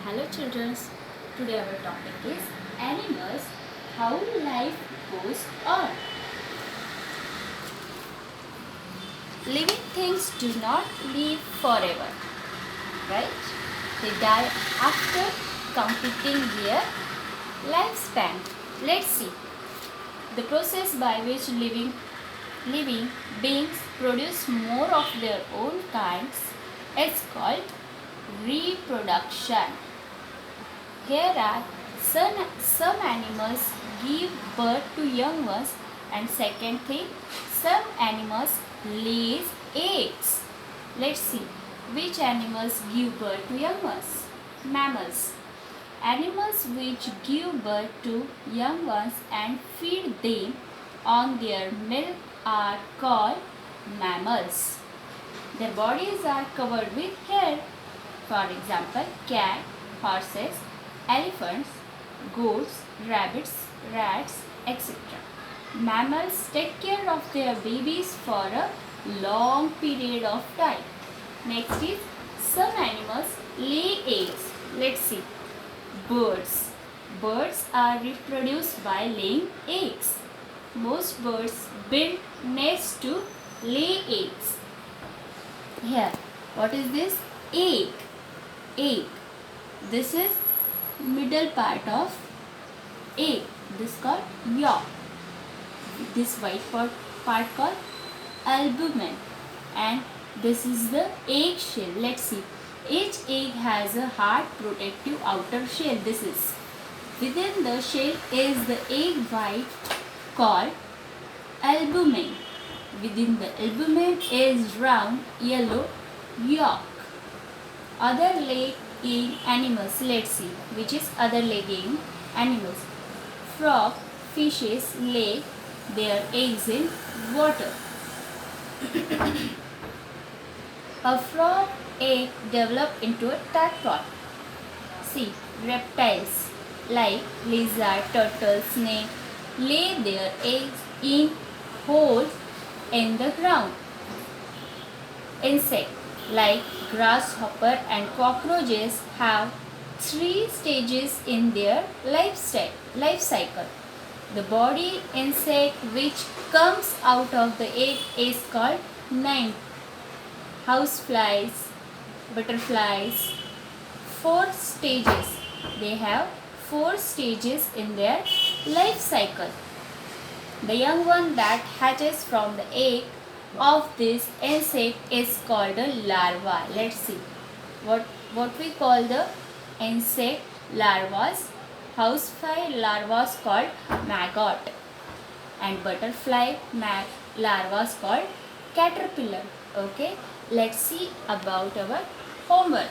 Hello children, today our topic is animals, how life goes on. Living things do not live forever, right? They die after completing their lifespan. Let's see. The process by which living beings produce more of their own kinds is called reproduction. Here are some animals give birth to young ones, and second thing, some animals lays eggs. Let's see which animals give birth to young ones. Mammals. Animals which give birth to young ones and feed them on their milk are called mammals. Their bodies are covered with hair. For example, cat, horses, elephants, goats, rabbits, rats, etc. Mammals take care of their babies for a long period of time. Next is some animals lay eggs. Let's see. Birds. Birds are reproduced by laying eggs. Most birds build nests to lay eggs. Here, what is this? Egg. Egg. This is middle part of egg. This called yolk. This white part called albumen. And this is the egg shell. Let's see. Each egg has a hard protective outer shell. This is. Within the shell is the egg white called albumen. Within the albumen is round yellow yolk. Other laying animals. Let's see which is other laying animals. Frog, fishes lay their eggs in water. A frog egg develop into a tadpole. See, reptiles like lizard, turtle, snake lay their eggs in holes in the ground. Insect like grasshopper and cockroaches have 3 stages in their life cycle. The body insect which comes out of the egg is called nymph. Houseflies, butterflies, 4 stages. They have 4 stages in their life cycle. The young one that hatches from the egg of this insect is called a larva. Let's see what we call the insect larvas. Housefly larvas called maggot, and butterfly larvas called caterpillar. Okay, let's see about our homework.